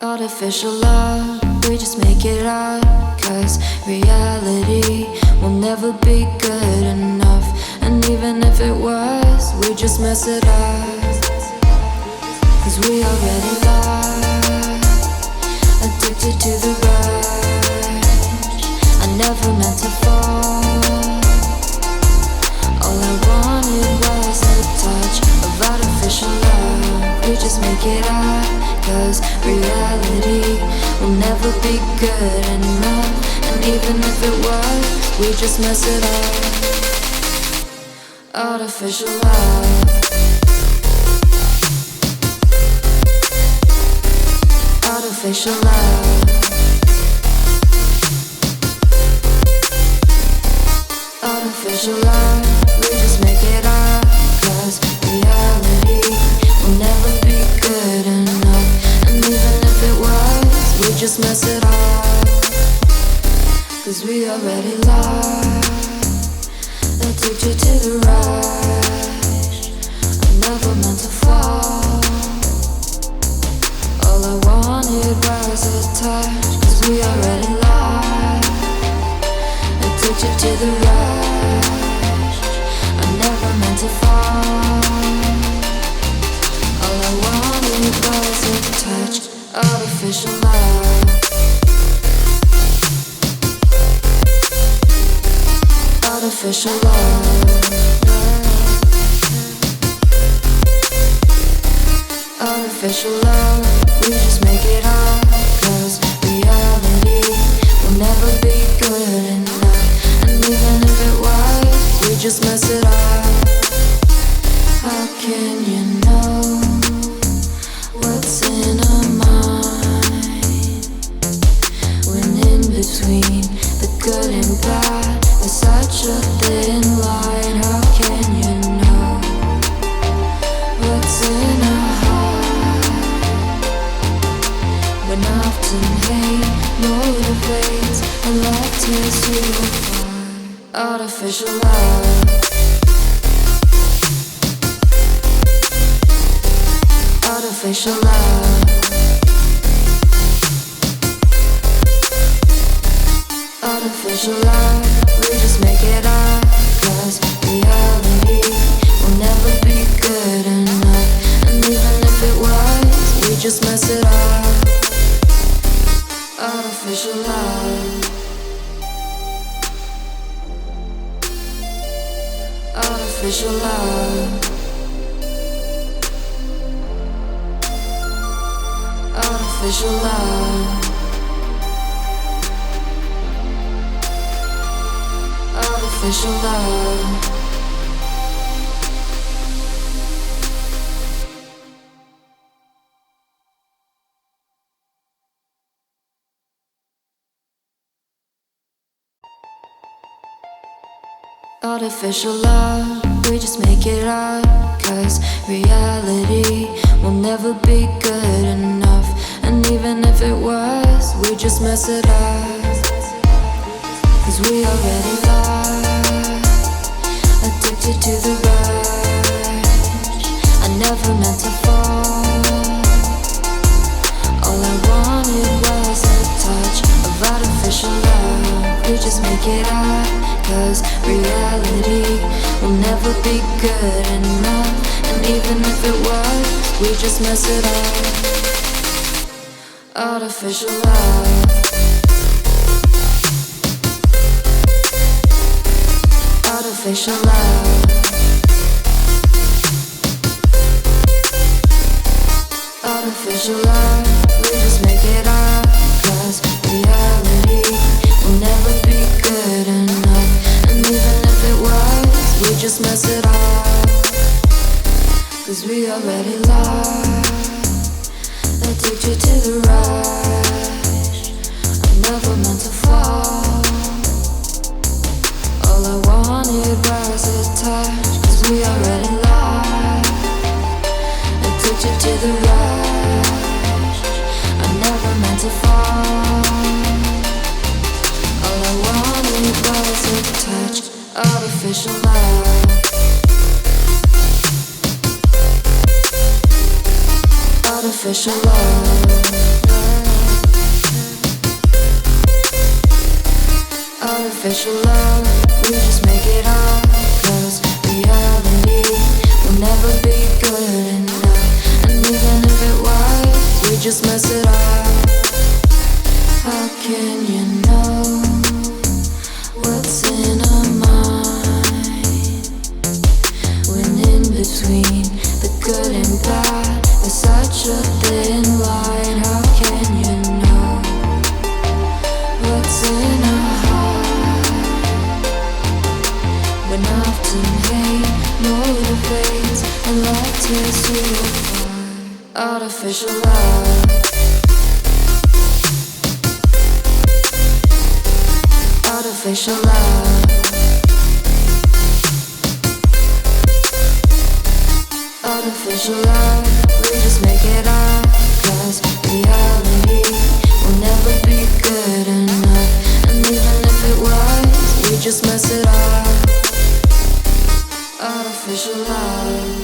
Artificial love, we just make it up. 'Cause reality will never be good enough. And even if it was, we just mess it up. 'Cause we already lost, addicted to the rush. I never meant to fall. All I wanted was a touch of artificial love. We just make it up. 'Cause reality will never be good enough. And even if it was, we just mess it up. Artificial love. Artificial love. Artificial love. We just make it up. 'Cause reality will never be good enough. And even if it was, we just mess it up. 'Cause we already lost, addicted to the rush. I never meant to fall. All I wanted was a touch. 'Cause we already lost, addicted to the rush. I never meant to fall. All I wanted was a touch. Artificial love. Artificial love. Artificial love. We just make it up. 'Cause reality will never be good enough. And even if it was, we just mess it up. How can you know what's in our mind when in between the good and bad there's such a thin line? How can you know what's in our heart when often hate motivates and love tears you apart? Artificial love. Artificial love. Artificial love. We just make it up. 'Cause reality will never be good enough. And even if it was, we just mess it up. Artificial love. Artificial love. Artificial love. Artificial love. Artificial love, we just make it up. 'Cause reality will never be good enough. And even if it was, we just mess it up. 'Cause we already lost, addicted to the rush. I never meant to fall. All I wanted was a touch of artificial love. We just make it up. 'Cause reality will never be good enough. And even if it was, we just mess it up. Artificial love. Artificial love. Artificial love. We just make it up. 'Cause reality will never be good enough. And even if it was, we just mess it up. 'Cause we already lost, addicted to the rush. I never meant to fall. All I wanted was a touch. 'Cause we already lost, addicted to the rush. I never meant to fall. All I wanted was a touch. Artificial love. Artificial love. Artificial love, we just make it up. 'Cause reality will never be good enough. And even if it was, we just mess it up. How can you know what's in our mind? When in between the good and bad, there's such a thin line. How can you know what's in our heart? When often hate motivates and love tears you apart. Artificial love. Artificial love. Artificial love, we just make it up. 'Cause reality will never be good enough. And even if it was, we just mess it up. Artificial love.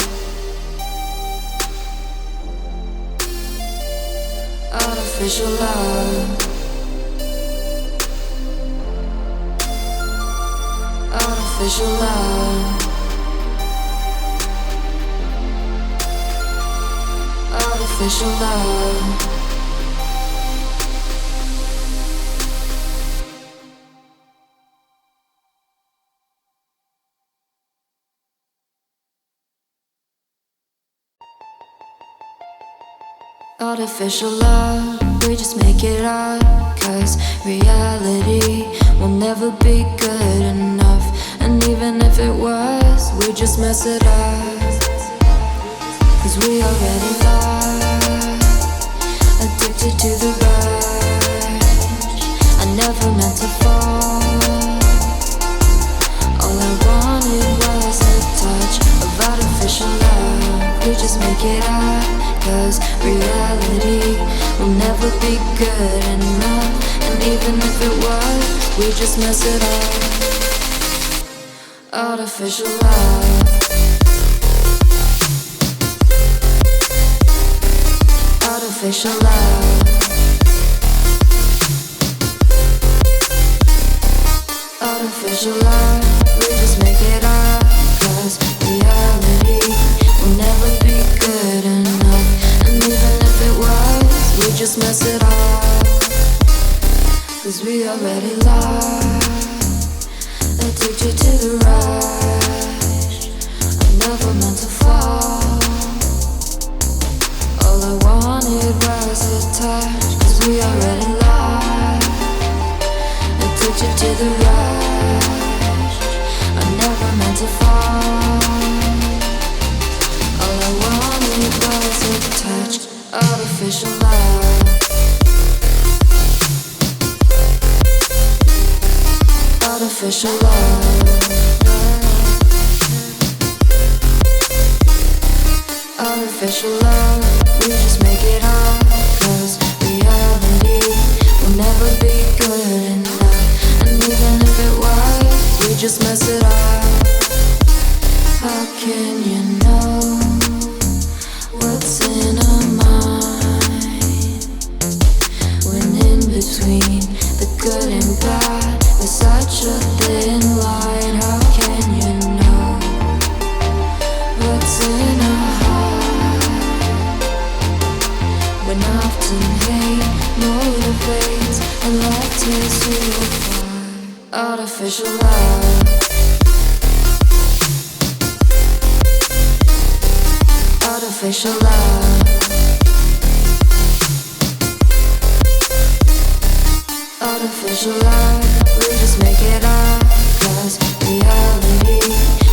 Artificial love. Artificial love. Artificial love. Artificial love, we just make it up. 'Cause reality will never be good enough. And even if it was, we just mess it up. 'Cause we already lost, addicted to the rush. I never meant to fall. All I wanted was a touch of artificial love. We just make it up. 'Cause reality will never be good enough. And even if it was, we just mess it up. Artificial love. Artificial love. Artificial love, we just make it up. 'Cause reality will never be good enough. And even if it was, we just mess it up. 'Cause we already lost, addicted to the rush. I never meant to fall. All I wanted was a touch. 'Cause we already lost, addicted to the rush. I never meant to fall. All I wanted was a touch. Artificial love. Artificial love. Artificial love, we just make it up. 'Cause reality will never be good enough. And even if it was, we just mess it up. How can you know what's in our mind? When in between the good and bad, there's such a thin line. How can you know what's in our heart? When often hate motivates and love tears you apart. Artificial love. Artificial love. Artificial love, we just make it up. 'Cause reality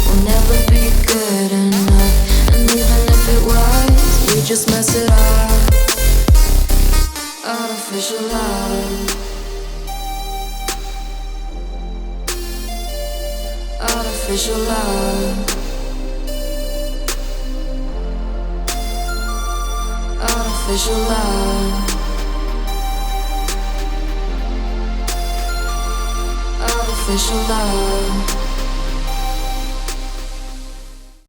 will never be good enough. And even if it was, we just mess it up. Artificial love. Artificial love. Artificial love. Artificial love.